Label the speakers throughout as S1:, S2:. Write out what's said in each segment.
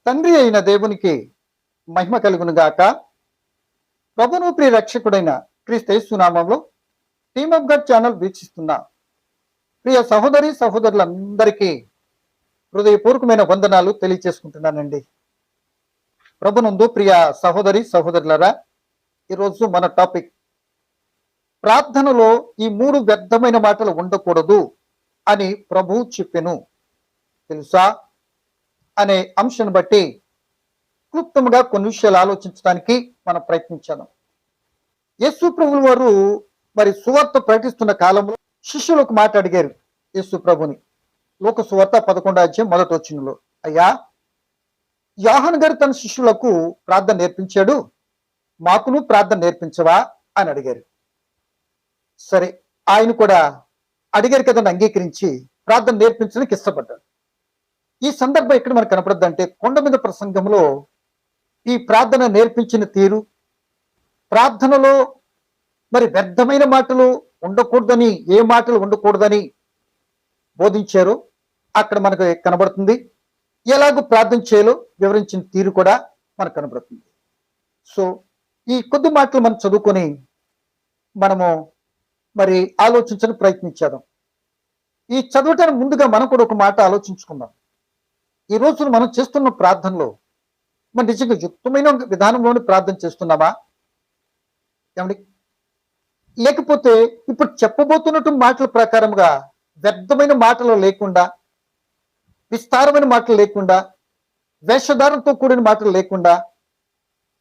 S1: తండ్రి అయిన దేవునికి మహిమ కలుగును గాక. ప్రభును ప్రియ రక్షకుడైన క్రీస్తు యేసు నామములో టీమ్ ఆఫ్ గాడ్ ఛానల్ వీక్షిస్తున్న ప్రియ సహోదరి సహోదరులందరికీ హృదయపూర్వకమైన వందనాలు తెలియచేసుకుంటున్నానండి. ప్రభునందు ప్రియ సహోదరి సహోదరులరా, ఈరోజు మన టాపిక్ ప్రార్థనలో ఈ 3 వ్యర్థమైన మాటలు ఉండకూడదు అని ప్రభు చెప్పెను తెలుసా అనే అంశాన్ని బట్టి క్లుప్తంగా కొన్ని విషయాలు ఆలోచించడానికి మనం ప్రయత్నించాము. యేసు ప్రభుల వారు మరి సువార్త ప్రకటిస్తున్న కాలంలో శిష్యులకు మాట అడిగారు యేసు ప్రభుని. లోక సువార్త 11వ అధ్యాయం 1వ వచనంలో, అయ్యా, యోహాను గారు తన శిష్యులకు ప్రార్థన నేర్పించాడు, మాకును ప్రార్థన నేర్పించవా అని అడిగారు. సరే, ఆయన కూడా అడిగారు కదని అంగీకరించి ప్రార్థన నేర్పించడానికి ఇష్టపడ్డాడు. ఈ సందర్భం ఎక్కడ మనకు కనపడద్దంటే, కొండ మీద ప్రసంగంలో ఈ ప్రార్థన నేర్పించిన తీరు, ప్రార్థనలో మరి వ్యర్థమైన మాటలు ఉండకూడదని, ఏ మాటలు ఉండకూడదని బోధించారో అక్కడ మనకు కనబడుతుంది. ఎలాగో ప్రార్థన చేయాలో వివరించిన తీరు కూడా మనకు కనబడుతుంది. సో ఈ కొద్ది మాటలు మనం చదువుకొని మనము మరి ఆలోచించడానికి ప్రయత్నించేద్దాం. ఈ చదవటానికి ముందుగా మనం కూడా ఒక మాట ఆలోచించుకుందాం. ఈ రోజు మనం చేస్తున్న ప్రార్థనలో మరి నిజంగా యుక్తమైన విధానంలోని ప్రార్థన చేస్తున్నామా ఏమండి? లేకపోతే ఇప్పుడు చెప్పబోతున్నటువంటి మాటల ప్రకారంగా వ్యర్థమైన మాటలు లేకుండా, విస్తారమైన మాటలు లేకుండా, వేషధారంతో కూడిన మాటలు లేకుండా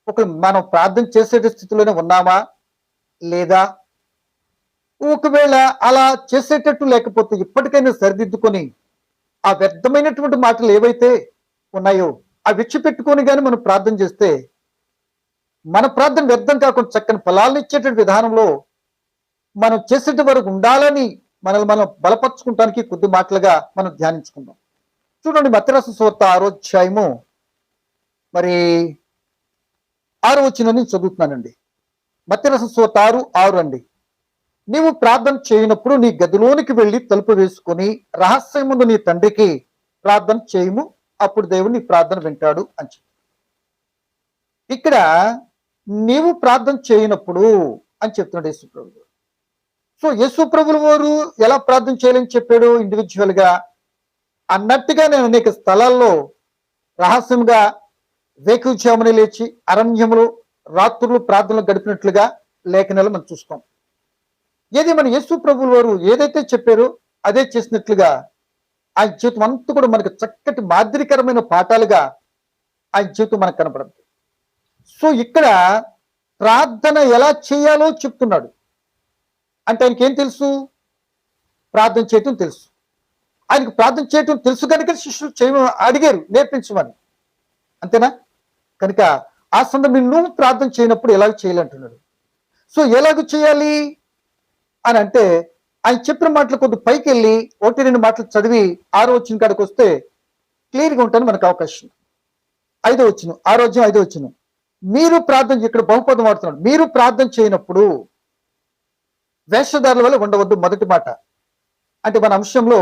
S1: ఒక మనం ప్రార్థన చేసే స్థితిలోనే ఉన్నామా లేదా? ఒకవేళ అలా చేసేటట్టు లేకపోతే ఇప్పటికైనా సరిదిద్దుకొని ఆ వ్యర్థమైనటువంటి మాటలు ఏవైతే ఉన్నాయో అవి విడిచిపెట్టుకొని కానీ మనం ప్రార్థన చేస్తే మన ప్రార్థన వ్యర్థం కాకుండా చక్కని ఫలాలను ఇచ్చేటువంటి విధానంలో మనం చేసేటి వరకు ఉండాలని మనల్ని మనం బలపరుచుకుంటానికి కొద్ది మాటలుగా మనం ధ్యానించుకుందాం. చూడండి, మత్తయి రాసిన సువార్త 6వ అధ్యాయము మరి 6వ వచనాన్ని చదువుతున్నానండి. మత్తయి రాసిన సువార్త 6:6 అండి. నీవు ప్రార్థన చేయనప్పుడు నీ గదిలోనికి వెళ్ళి తలుపు వేసుకొని రహస్యముందు నీ తండ్రికి ప్రార్థన చేయము, అప్పుడు దేవుడు నీ ప్రార్థన వింటాడు అని చెప్పి. ఇక్కడ నీవు ప్రార్థన చేయనప్పుడు అని చెప్తున్నాడు యేసు ప్రభువు. సో యేసు ప్రభుల వారు ఎలా ప్రార్థన చేయాలని చెప్పాడు ఇండివిజువల్ గా అన్నట్టుగా నేను అనేక స్థలాల్లో రహస్యంగా వేకువజామున లేచి అరణ్యములు రాత్రులు ప్రార్థనలు గడిపినట్లుగా లేఖనాలు మనం చూస్తాం. ఏది మన యేసు ప్రభుల వారు ఏదైతే చెప్పారో అదే చేసినట్లుగా ఆయన జీవితం అంతా కూడా మనకు చక్కటి మాదిరికరమైన పాఠాలుగా ఆయన జీవితం మనకు కనపడుతుంది. సో ఇక్కడ ప్రార్థన ఎలా చేయాలో చెప్తున్నాడు. అంటే ఆయనకి ఏం తెలుసు? ప్రార్థన చేయటం తెలుసు. ఆయనకు ప్రార్థన చేయటం తెలుసు కనుక శిష్యులు అడిగారు నేర్పించమని, అంతేనా? కనుక ఆ సందర్భం నువ్వు ప్రార్థన చేయనప్పుడు ఎలాగ చేయాలంటున్నాడు. సో ఎలాగ చేయాలి అని అంటే ఆయన చెప్పిన మాటలు కొద్ది పైకి వెళ్ళి 1-2 మాటలు చదివి 6వ వచనం కాడికి వస్తే క్లియర్గా ఉంటాను మనకు అవకాశం. 5వ వచనం, 6వ అధ్యాయం 5వ వచనం, మీరు ప్రార్థన, ఇక్కడ బహుపదం వాడుతున్నాడు, మీరు ప్రార్థన చేయనప్పుడు వేషధారుల వల్ల ఉండవద్దు. మొదటి మాట అంటే మన అంశంలో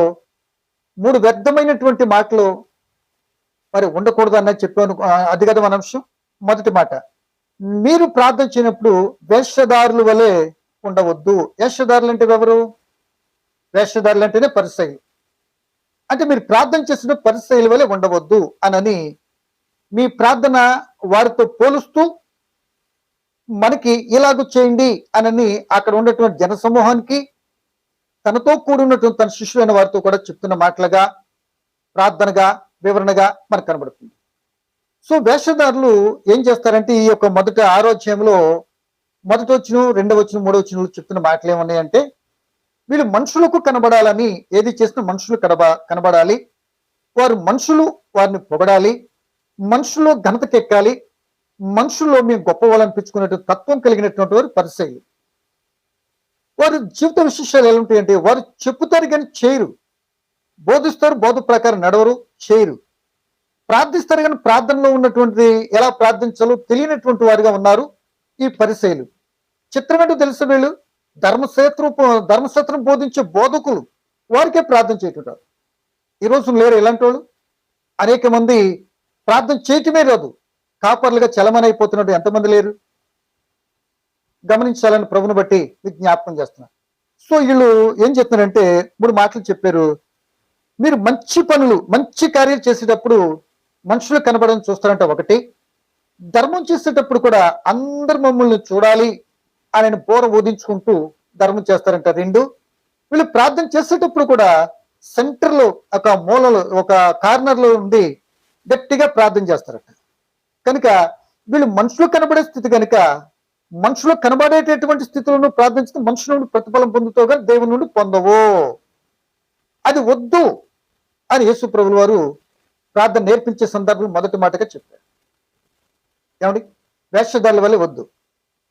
S1: 3 వ్యర్థమైనటువంటి మాటలు మరి ఉండకూడదు అన్నది చెప్పాను. అది కదా మన అంశం. మొదటి మాట, మీరు ప్రార్థన చేయనప్పుడు వేషధారుల వలె ఉండవద్దు. వేషధారులు అంటే ఎవరు? వేషధారులు అంటేనే పరిసయ్యులు. అంటే మీరు ప్రార్థన చేసిన పరిసయ్యుల వలె ఉండవద్దు అని మీ ప్రార్థన వారితో పోలుస్తూ మనకి ఇలాగ చేయండి అని అక్కడ ఉన్నటువంటి జన సమూహానికి తనతో కూడి ఉన్నటువంటి తన శిష్యులైన వారితో కూడా చెప్తున్న మాటలుగా, ప్రార్థనగా, వివరణగా మనకు కనబడుతుంది. సో వేషధారులు ఏం చేస్తారంటే ఈ యొక్క మొదటి 6వ అధ్యాయంలో 1వ వచనం, 2వ వచనం, 3వ వచనంలో చెప్తున్న మాటలు ఏమన్నాయంటే, వీళ్ళు మనుషులకు కనబడాలని, ఏది చేసినా మనుషులు కనబడాలి, వారు మనుషులు వారిని పొగడాలి, మనుషుల్లో ఘనతకెక్కాలి, మనుషుల్లో మేము గొప్ప వాళ్ళనిపించుకునేటువంటి తత్వం కలిగినటువంటి వారు పరిసయ్యులు. వారి జీవిత విశేషాలు ఎలా ఉంటాయంటే, వారు చెప్పుతారు కానీ చేయరు, బోధిస్తారు, బోధ ప్రకారం నడవరు, చేయరు, ప్రార్థిస్తారు కానీ ప్రార్థనలో ఉన్నటువంటి ఎలా ప్రార్థించాలో తెలియనటువంటి వారిగా ఉన్నారు ఈ పరిసయ్యులు. చిత్రమేంటో తెలుసు, వీళ్ళు ధర్మశాస్త్రం బోధించే బోధకులు వారికే ప్రార్థన చేస్తుంటారు. ఈ రోజు లేరు ఇలాంటి వాళ్ళు. అనేక మంది ప్రార్థన చేయటమే రాదు, కాపర్లుగా చలమనైపోతున్నట్టు ఎంతమంది లేరు? గమనించాలని ప్రభుని బట్టి జ్ఞాపకం చేస్తున్నారు. సో వీళ్ళు ఏం చెప్తున్నారంటే 3 మాటలు చెప్పారు. మీరు మంచి పనులు, మంచి కార్యాలు చేసేటప్పుడు మనుషులు కనబడని చూస్తారంట ఒకటి. ధర్మం చేసేటప్పుడు కూడా అందరు మమ్మల్ని చూడాలి అని బోర ఊదించుకుంటూ ధర్మం చేస్తారంట 2. వీళ్ళు ప్రార్థన చేసేటప్పుడు కూడా సెంటర్ లో, ఒక మూలలో, ఒక కార్నర్ లో ఉండి గట్టిగా ప్రార్థన చేస్తారట. కనుక వీళ్ళు మనుషులు కనబడే స్థితి కనుక, మనుషులు కనబడేటటువంటి స్థితిలో ప్రార్థించిన మనుషుల నుండి ప్రతిఫలం పొందుతావు కానీ దేవుని నుండి పొందవు. అది వద్దు అని యేసు ప్రభుల వారు ప్రార్థన నేర్పించే సందర్భం మొదటి మాటగా చెప్పాడు. ఏమండి? వేషధారుల వల్లే వద్దు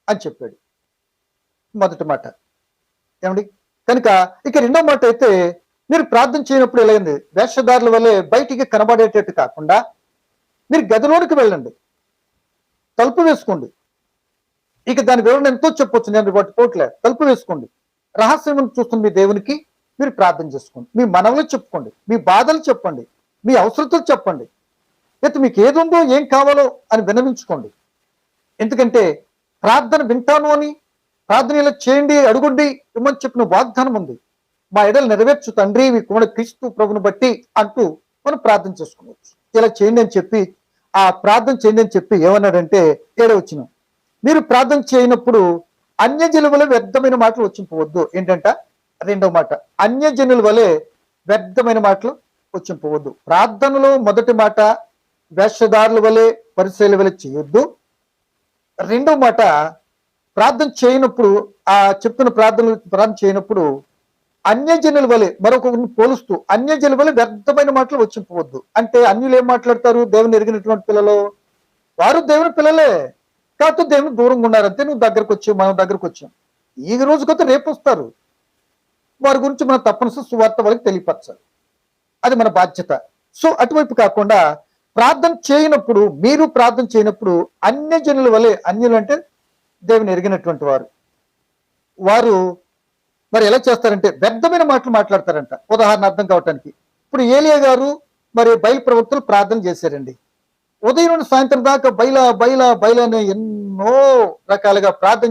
S1: అని చెప్పాడు మొదటి మాట. ఏమండి? కనుక ఇక రెండో మాట అయితే, మీరు ప్రార్థన చేయనప్పుడు ఎలా అయింది? వేషధారుల వల్లే బయటికి కనబడేటట్టు కాకుండా మీరు గదిలోనికి వెళ్ళండి, తలుపు వేసుకోండి. ఇక దాని వివరణ ఎంతో చెప్పొచ్చు, నేను వాటి పోట్లే. తలుపు వేసుకోండి, రహస్యం చూస్తున్న మీ దేవునికి మీరు ప్రార్థన చేసుకోండి, మీ మనవులు చెప్పుకోండి, మీ బాధలు చెప్పండి, మీ అవసరతలు చెప్పండి, అయితే మీకు ఏది ఉందో ఏం కావాలో అని విన్నవించుకోండి. ఎందుకంటే ప్రార్థన వింటాను అని, ప్రార్థన ఇలా చేయండి, అడుగుండి ఇమ్మని చెప్పిన వాగ్దానం ఉంది. మా ఎడలు నెరవేర్చు తండ్రి, మీ కుమారుడు క్రీస్తు ప్రభుని బట్టి అంటూ మనం ప్రార్థన చేసుకోవచ్చు. ఇలా చేయండి అని చెప్పి, ఆ ప్రార్థన చేయండి అని చెప్పి ఏమన్నాడంటే 7వ వచనం, మీరు ప్రార్థన చేయనప్పుడు అన్యజనుల వలె వ్యర్థమైన మాటలు వచ్చింపవద్దు. ఏంటంట? 2వ మాట, అన్యజనుల వలె వ్యర్థమైన మాటలు వచ్చింపవద్దు. ప్రార్థనలో మొదటి మాట వేషధారుల వలె, పరిసయ్యుల వలె చేయొద్దు. 2వ మాట, ప్రార్థన చేయనప్పుడు, ఆ చెప్పిన ప్రార్థన చేయనప్పుడు అన్యజనుల వలె, మరొకరిని పోలుస్తూ అన్యజనుల వలె వ్యర్థమైన మాటలు వచ్చింపవద్దు. అంటే అన్యులు ఏం మాట్లాడతారు? దేవుని ఎరిగినటువంటి పిల్లలు, వారు దేవుని పిల్లలే, కాకపోతే దేవుని దూరంగా ఉన్నారంతే. నువ్వు దగ్గరకు వచ్చావు, మనం దగ్గరకు వచ్చాం, ఈ రోజు కొత్త రేపు వస్తారు. వారి గురించి మనం తప్పనిసరి సువార్త వాళ్ళకి తెలియపరచాలి, అది మన బాధ్యత. సో అటువైపు కాకుండా ప్రార్థన చేయనప్పుడు, మీరు ప్రార్థన చేయనప్పుడు అన్యజనుల వలె, అన్యులు అంటే దేవుని ఎరిగినటువంటి వారు, వారు మరి ఎలా చేస్తారంటే వ్యర్థమైన మాటలు మాట్లాడతారంట. ఉదాహరణ అర్థం కావటానికి, ఇప్పుడు ఏలియా గారు మరి బయలు ప్రవక్తలు ప్రార్థన చేశారండి. ఉదయం నుండి సాయంత్రం దాకా బయల అనే ఎన్నో రకాలుగా ప్రార్థన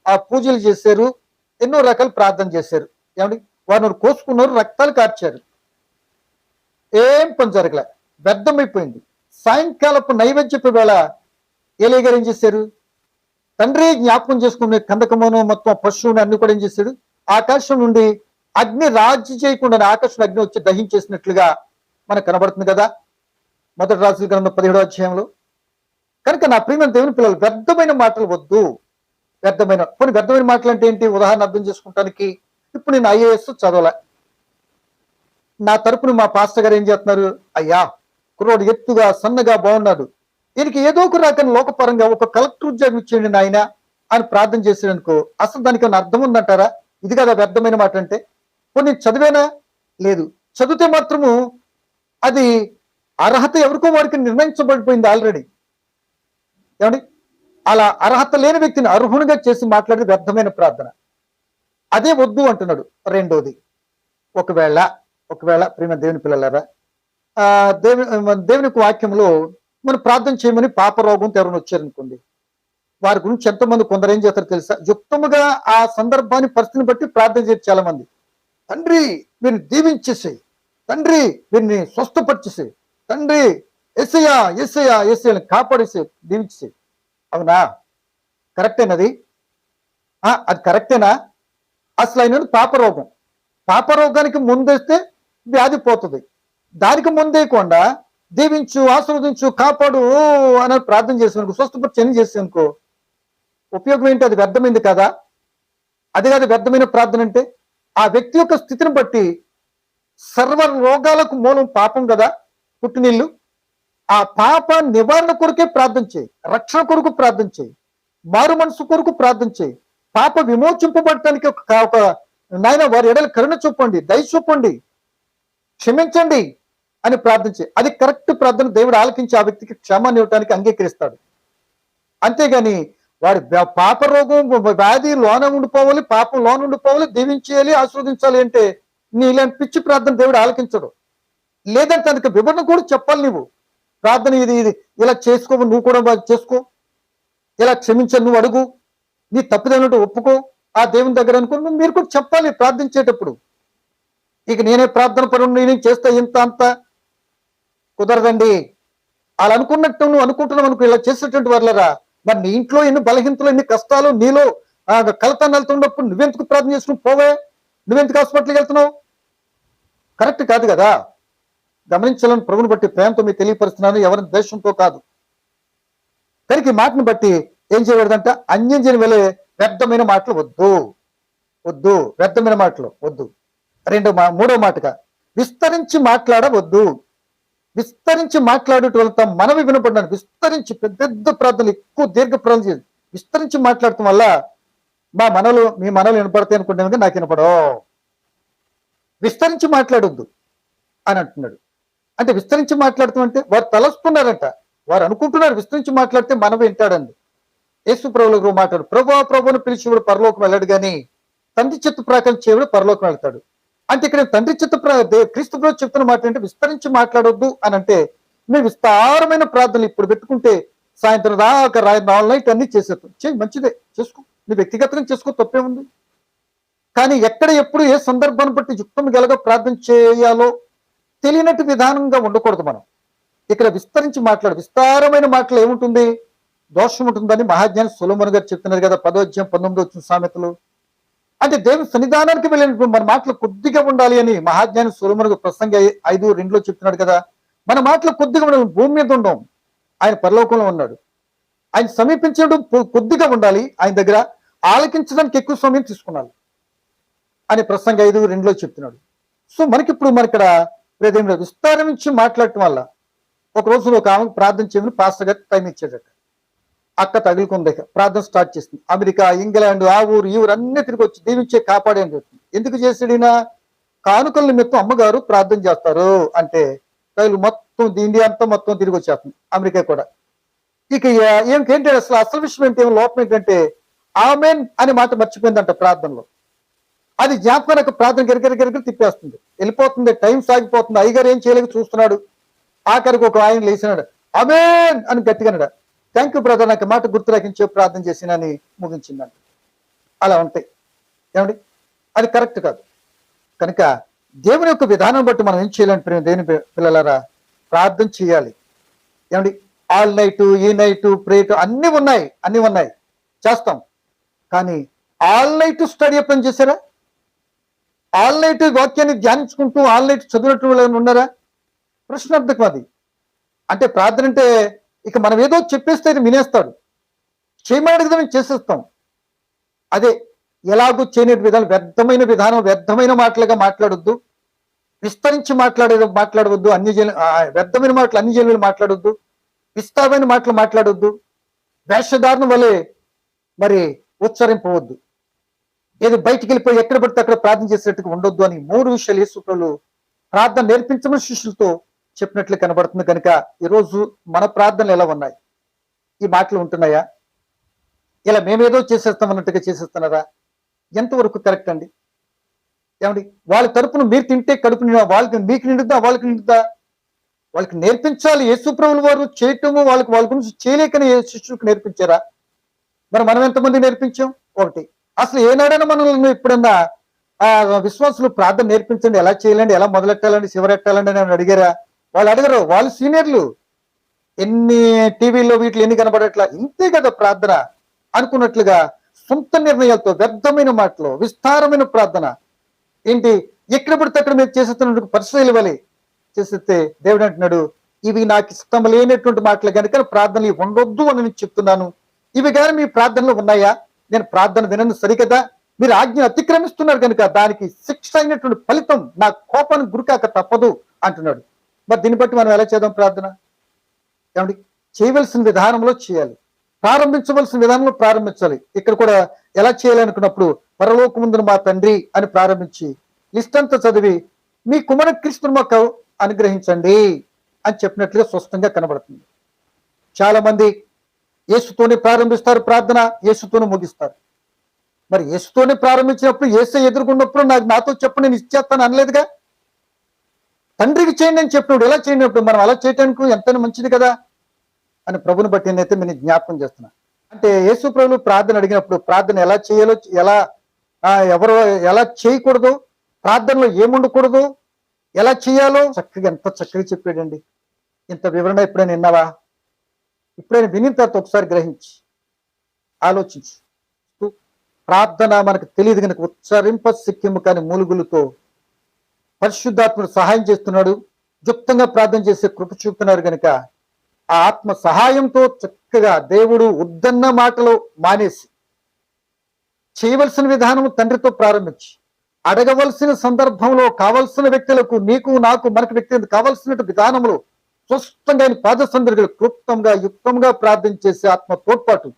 S1: ఆ పూజలు చేశారు, ఎన్నో రకాల ప్రార్థన చేశారు. ఏమండి? వారిని కోసుకున్నారు, రక్తాలు కార్చారు, ఏం పని జరగలే, వ్యర్థమైపోయింది. సాయంకాలపు నైవేద్యపు వేళ ఏలియా గారు ఏం చేశారు? తండ్రి జ్ఞాపకం చేసుకునే కందకమును మొత్తం పశువుని అన్ని కూడా ఏం చేశాడు? ఆకాశం నుండి అగ్ని రాజీ చేయకుండా ఆకాశం అగ్ని వచ్చి దహించేసినట్లుగా మనకు కనబడుతుంది కదా మొదటి రాజుల గ్రంథం 17వ అధ్యాయంలో. కనుక నా ప్రియమైన దేవుని పిల్లలు, వ్యర్థమైన మాటలు వద్దు. కొన్ని వ్యర్థమైన మాటలు అంటే ఏంటి? ఉదాహరణ అర్థం చేసుకుంటానికి, ఇప్పుడు నేను IAS చదవలే, నా తరపున మా పాస్టర్ గారు ఏం చేస్తున్నారు? అయ్యా, కుర్రోడు ఎత్తుగా సన్నగా బాగున్నాడు, దీనికి ఏదో ఒక రకం లోకపరంగా ఒక కలెక్టర్ ఉద్యోగం ఇచ్చేయండి నాయన అని ప్రార్థన చేసేదనుకో, అసలు దానికి ఏమైనా అర్థం ఉందంటారా? ఇది కదా వ్యర్థమైన మాట అంటే. కొన్ని చదివేనా? లేదు. చదివితే మాత్రము అది అర్హత ఎవరికో వారికి నిర్ణయించబడిపోయింది ఆల్రెడీ. ఏమండి? అలా అర్హత లేని వ్యక్తిని అర్హునిగా చేసి మాట్లాడే వ్యర్థమైన ప్రార్థన, అదే వద్దు అంటున్నాడు. 2వది, ఒకవేళ ప్రియమైన దేవుని పిల్లలారా, దేవుని వాక్యంలో మనం ప్రార్థన చేయమని పాపరోగంతో ఎవరైనా వచ్చారనుకోండి, వారి గురించి ఎంతమంది, కొందరు ఏం చేస్తారో తెలుసా? యుక్తముగా ఆ సందర్భాన్ని, పరిస్థితిని బట్టి ప్రార్థన చేసి చాలా మంది, తండ్రి వీరిని దీవించేసేయి, తండ్రి వీరిని స్వస్థపరిచేసేయి, తండ్రి ఎస్ఐని కాపాడేసే, దీవించేసేయి. అవునా? కరెక్టేనది? అది కరెక్టేనా? అసలు అయినది పాపరోగానికి ముందేస్తే వ్యాధి పోతుంది. దానికి ముందేయకుండా దీవించు, ఆశీర్వదించు, కాపాడు అని ప్రార్థన చేసేందుకు, స్వస్థపరిచని చేసేందుకు ఉపయోగం ఏంటి? అది వ్యర్థమైంది కదా. అది కాదు వ్యర్థమైన ప్రార్థన అంటే. ఆ వ్యక్తి యొక్క స్థితిని బట్టి సర్వ రోగాలకు మూలం పాపం కదా, పుట్టినీళ్ళు. ఆ పాప నివారణ కొరకే ప్రార్థన చేయి, రక్షణ కొరకు ప్రార్థన చేయి, మారు మనసు కొరకు ప్రార్థన చేయి, పాప విమోచింపబడటానికి ఒక నాయన వారి ఎడలు కరుణ చూపండి, దయ చూపండి, క్షమించండి అని ప్రార్థించే, అది కరెక్ట్ ప్రార్థన. దేవుడు ఆలకించి ఆ వ్యక్తికి క్షమాన్ని ఇవ్వడానికి అంగీకరిస్తాడు. అంతేగాని వాడి పాప రోగం, వ్యాధి లోన ఉండిపోవాలి, పాపం లోన ఉండిపోవాలి, దీవించేయాలి, ఆస్వాదించాలి అంటే నీ ఇలాంటి పిచ్చి ప్రార్థన దేవుడు ఆలకించడు. లేదంటే అందుకు వివరణ కూడా చెప్పాలి. నువ్వు ప్రార్థన ఇది ఇది ఇలా చేసుకో, నువ్వు కూడా చేసుకో, ఇలా క్షమించను నువ్వు అడుగు, నీ తప్పిదన్నట్టు ఒప్పుకో ఆ దేవుని దగ్గర అనుకుని మీరు కూడా చెప్పాలి ప్రార్థించేటప్పుడు. ఇక నేనే ప్రార్థన పరుడు, నేనేం చేస్తా ఇంత అంత కుదరదండి. అలా అనుకున్నట్టు నువ్వు అనుకుంటున్నావు అనుకో, ఇలా చేసేటువంటి వాళ్ళరా, మరి నీ ఇంట్లో ఎన్ని బలహీనతలు, ఎన్ని కష్టాలు, నీలో కలతాన్ని వెళ్తున్నప్పుడు నువ్వెందుకు ప్రార్థన చేసుకుని పోవే, నువ్వెందుకు హాస్పిటల్కి వెళ్తున్నావు? కరెక్ట్ కాదు కదా. గమనించాలని ప్రభుని బట్టి ప్రేమతో మీకు తెలియపరుస్తున్నాను, ఎవరిని ద్వేషంతో కాదు. కనుక ఈ మాటను బట్టి ఏం చేయకూడదంట, అన్యంజని వెళ్ళే వ్యర్థమైన మాటలు వద్దు, వద్దు, వ్యర్థమైన మాటలు వద్దు. మూడో మాటగా విస్తరించి మాట్లాడవద్దు. విస్తరించి మాట్లాడేట వాళ్ళతో మనవి వినపడ్డాను. విస్తరించి పెద్ద ప్రార్థనలు, ఎక్కువ దీర్ఘ ప్రార్థన చేయాలి. విస్తరించి మాట్లాడటం వల్ల మీ మనలు వినపడతాయి అనుకుంటే నాకు వినపడవు. విస్తరించి మాట్లాడొద్దు అని అంటున్నాడు. అంటే విస్తరించి మాట్లాడతాం అంటే వారు తలస్తున్నారంట, వారు అనుకుంటున్నారు విస్తరించి మాట్లాడితే మనం వింటాడండి. యేసు ప్రభువులకు మాట్లాడు, ప్రభువును పిలిచేవాడు పరలోకం వెళ్ళాడు కానీ తండ్రి చిత్త ప్రకారం చేయవాడు పరలోకం వెళ్తాడు. అంటే ఇక్కడ తండ్రి చిత్త క్రీస్తు ప్రభు చెప్తున్న మాట అంటే విస్తరించి మాట్లాడొద్దు అని అంటే, మేము విస్తారమైన ప్రార్థనలు ఇప్పుడు పెట్టుకుంటే సాయంత్రం దాకా నైట్ అన్ని చేసేస్తాం. చేయి, మంచిదే, చేసుకో, నువ్వు వ్యక్తిగతంగా చేసుకో, తప్పే ఉంది. కానీ ఎక్కడ ఎప్పుడు ఏ సందర్భాన్ని బట్టి యుక్తం గలగా ప్రార్థన చేయాలో తెలియనట్టు విధానంగా ఉండకూడదు మనం. ఇక్కడ విస్తరించి విస్తారమైన మాటలు ఏముంటుంది, దోషం ఉంటుందని మహాజ్ఞాని సొలొమోను గారు చెప్తున్నారు కదా, 10వ అధ్యాయం 19వ వచ్చిన సామెతలు. అంటే దేవుని సన్నిధానానికి వెళ్ళినప్పుడు మన మాటలు కొద్దిగా ఉండాలి అని మహాజ్ఞాని సొలొమోను ప్రసంగి 5:2 చెప్తున్నాడు కదా. మన మాటలు కొద్దిగా ఉండాలి, భూమి మీద ఉండం, ఆయన పరలోకంలో ఉన్నాడు. ఆయన సమీపించడం కొద్దిగా ఉండాలి, ఆయన దగ్గర ఆలకించడానికి ఎక్కువ సమయం తీసుకున్నాడు అని ప్రసంగి 5:2 చెప్తున్నాడు. సో మనకిప్పుడు ఇక్కడ విస్తారించి మాట్లాడటం వల్ల ఒక రోజు ఒక ఆమెకు ప్రార్థన చేయమని పాస్టర్ గారు టైం ఇచ్చాడట. అక్క తగులుకుంది, ప్రార్థన స్టార్ట్ చేసింది. అమెరికా, ఇంగ్లాండ్, ఆ ఊరు ఈ ఊరు అన్ని తిరిగి వచ్చి దీవించే కాపాడే అని చెప్తుంది. ఎందుకు చేసాడినా, కానుకల నిమిత్తం అమ్మగారు ప్రార్థన చేస్తారు అంటే తగులు మొత్తం ఇండియా అంతా మొత్తం తిరిగి వచ్చేస్తుంది, అమెరికా కూడా. ఇక ఏంటంటే అసలు విషయం ఏంటి, లోపం ఏంటంటే ఆమెన్ అనే మాట మర్చిపోయిందంట ప్రార్థనలో. అది జ్ఞాపకానికి ప్రార్థన గిరిగిరి తిప్పేస్తుంది, వెళ్ళిపోతుంది, టైం సాగిపోతుంది. అయ్యగారు ఏం చేయలేక చూస్తున్నాడు. ఆఖరికి ఒక ఆయన లేచినాడు, ఆమేన్ అని గట్టిగా, థ్యాంక్ యూ బ్రదర్, నాకు మాట గుర్తు రాకించే ప్రార్థన చేసినని ముగించిందంట. అలా ఉంటాయి ఏమండి, అది కరెక్ట్ కాదు. కనుక దేవుని యొక్క విధానం బట్టి మనం ఏం చేయాలంటే దేవుని పిల్లలారా, ప్రార్థన చేయాలి. ఏమండి, ఆల్ నైట్, ఈ నైట్, ప్రేట్ అన్ని ఉన్నాయి చేస్తాం. కానీ ఆల్ నైట్ స్టడీ ఎప్పుడు చేశారా? ఆల్ నైట్ వాక్యాన్ని ధ్యానించుకుంటూ ఆల్ నైట్ చదివినట్టు వాళ్ళు ఉన్నారా? ప్రశ్నార్థకం అది. అంటే ప్రార్థన అంటే ఇక మనం ఏదో చెప్పేస్తే వినేస్తాడు, చేయమని మేము చేసేస్తాం. అదే ఎలాగూ చేయని విధానం, వ్యర్థమైన మాటలుగా మాట్లాడొద్దు, విస్తరించి మాట్లాడవద్దు, వ్యర్థమైన మాటలు అన్ని జనులు మాట్లాడొద్దు, విస్తారమైన మాటలు మాట్లాడొద్దు, వేషధారణ వలె మరి ఉచ్చరింపవద్దు, ఏదో బయటికి వెళ్ళిపోయి ఎక్కడ పడితే అక్కడ ప్రార్థన చేసేట్టుగా ఉండొద్దు అని 3 విషయాలు యేసు ప్రభువు ప్రార్థన నేర్పించమని శిష్యులతో చెప్పినట్లు కనబడుతుంది. కనుక ఈరోజు మన ప్రార్థనలు ఎలా ఉన్నాయి? ఈ మాటలు ఉంటున్నాయా? ఇలా మేమేదో చేసేస్తామన్నట్టుగా చేసేస్తున్నారా? ఎంతవరకు కరెక్ట్ అండి? ఏమండి, వాళ్ళ తరపున మీరు తింటే కడుపు వాళ్ళకి మీకు నిండుదా, వాళ్ళకి నిండుదా? వాళ్ళకి నేర్పించాలి. యేసు ప్రభువుల వారు చేయటము వాళ్ళ గురించి చేయలేకని శిష్యులకు నేర్పించారా? మనం ఎంతమంది నేర్పించాం? ఒకటి. అసలు ఏనాడైనా మనల్ని ఎప్పుడన్నా విశ్వాసులు ప్రార్థన నేర్పించండి, ఎలా చేయాలండి, ఎలా మొదలెట్టాలండి, చివరెట్టాలండి అని అడిగారా? వాళ్ళు అడగరు, వాళ్ళు సీనియర్లు. ఎన్ని టీవీల్లో వీటిలో ఎన్ని కనబడట్లా, ఇంతే కదా ప్రార్థన అనుకున్నట్లుగా సొంత నిర్ణయాలతో వ్యర్థమైన మాటలు, విస్తారమైన ప్రార్థన ఏంటి, ఎక్కడ పడితే అక్కడ మీరు చేసేస్తున్నట్టు పరిశీలి ఇవ్వాలి చేసేస్తే దేవుడు అంటున్నాడు, ఇవి నాకు ఇష్టం లేనటువంటి మాటలు కనుక ప్రార్థనలు ఉండొద్దు అని నేను చెప్తున్నాను. ఇవి కానీ మీ ప్రార్థనలు ఉన్నాయా? నేను ప్రార్థన వినను సరికదా, మీరు ఆజ్ఞ అతిక్రమిస్తున్నారు కనుక దానికి శిక్ష అయినటువంటి ఫలితం నా కోపానికి గురికాక తప్పదు అంటున్నాడు. మరి దీన్ని బట్టి మనం ఎలా చేద్దాం ప్రార్థన? ఏమండి, చేయవలసిన విధానంలో చేయాలి, ప్రారంభించవలసిన విధానంలో ప్రారంభించాలి. ఇక్కడ కూడా ఎలా చేయాలనుకున్నప్పుడు పరలోకమందున మా తండ్రి అని ప్రారంభించి లిస్ట్ అంతా చదివి మీ కుమార క్రీస్తును మాకు అనుగ్రహించండి అని చెప్పినట్లుగా స్పష్టంగా కనబడుతుంది. చాలా మంది యేసుతోనే ప్రారంభిస్తారు ప్రార్థన, యేసుతోనే ముగిస్తారు. మరి యేసుతోనే ప్రారంభించినప్పుడు యేసు ఎదుర్కొన్నప్పుడు నాతో చెప్పు నేను ఇచ్చేస్తాను అనలేదుగా. తండ్రికి చేయండి అని చెప్పినప్పుడు ఎలా చేయనప్పుడు మనం అలా చేయటానికి ఎంతైనా మంచిది కదా అని ప్రభుని బట్టి నేనైతే నేను జ్ఞాపకం చేస్తున్నా. అంటే యేసు ప్రభులు ప్రార్థన అడిగినప్పుడు ప్రార్థన ఎలా చేయాలో, ఎలా ఎవరు ఎలా చేయకూడదు, ప్రార్థనలో ఏముండకూడదు, ఎలా చేయాలో చక్కగా ఎంత చక్కగా చెప్పాడండి. ఇంత వివరణ ఎప్పుడైనా విన్నావా? ఇప్పుడైనా వినిన తర్వాత ఒకసారి గ్రహించి ఆలోచించు. ప్రార్థన మనకు తెలియదు కనుక ఉచ్చరింప సిక్కిము కాని మూలుగులతో పరిశుద్ధాత్ముడు సహాయం చేస్తున్నాడు. యుక్తంగా ప్రార్థన చేసే కృప చూపుతున్నారు కనుక ఆ ఆత్మ సహాయంతో చక్కగా దేవుడు వద్దన్న మాటలు మానేసి చేయవలసిన విధానం తండ్రితో ప్రారంభించి అడగవలసిన సందర్భంలో కావలసిన వ్యక్తులకు, నీకు నాకు మనకు వ్యక్తి కావలసిన విధానంలో స్పష్టంగా పాద సందర్భాలు క్లుప్తంగా యుక్తంగా ప్రార్థన చేసే ఆత్మ తోడ్పాటు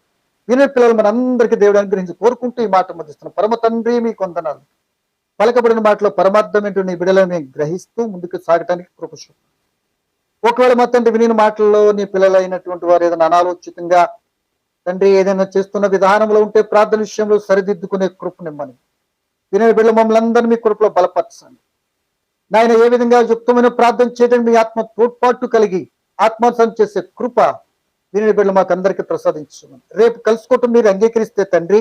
S1: వినే పిల్లలు మనందరికీ దేవుడు అనుగ్రహించి కోరుకుంటూ ఈ మాట మధ్యస్తున్నాం. పరమ తండ్రి మీ కొందనాలు. పలకబడిన మాటలో పరమార్థం ఏంటో నీ బిడ్డలను గ్రహిస్తూ ముందుకు సాగటానికి కృప చూపు. ఒకవేళ మా తండ్రి విని మాటల్లో నీ పిల్లలైనటువంటి వారు ఏదైనా అనాలోచితంగా తండ్రి ఏదైనా చేస్తున్న విధానంలో ఉంటే ప్రార్థన విషయంలో సరిదిద్దుకునే కృపనిమ్మని వినే బిడ్డలు మమ్మల్ని అందరినీ మీ కృపలో బలపరచండి. నాయన ఏ విధంగా యుక్తమైన ప్రార్థన చేయడానికి మీ ఆత్మ తోడ్పాటు కలిగి ఆత్మార్థం చేసే కృప వినే బిడ్డలు మాకు అందరికీ ప్రసాదించమని, రేపు కలుసుకోవటం మీరు అంగీకరిస్తే తండ్రి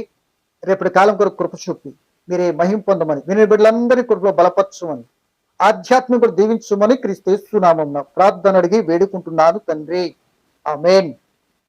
S1: రేపటి కాలం కొరకు కృప చూపి మీరే మహిం పొందమని వినే బిడ్డలందరినీ కృపలో బలపరచమని ఆధ్యాత్మిక దీవించమని క్రీస్తు యేసు నామమున ప్రార్థన అడిగి వేడుకుంటున్నాను తండ్రి. ఆమేన్.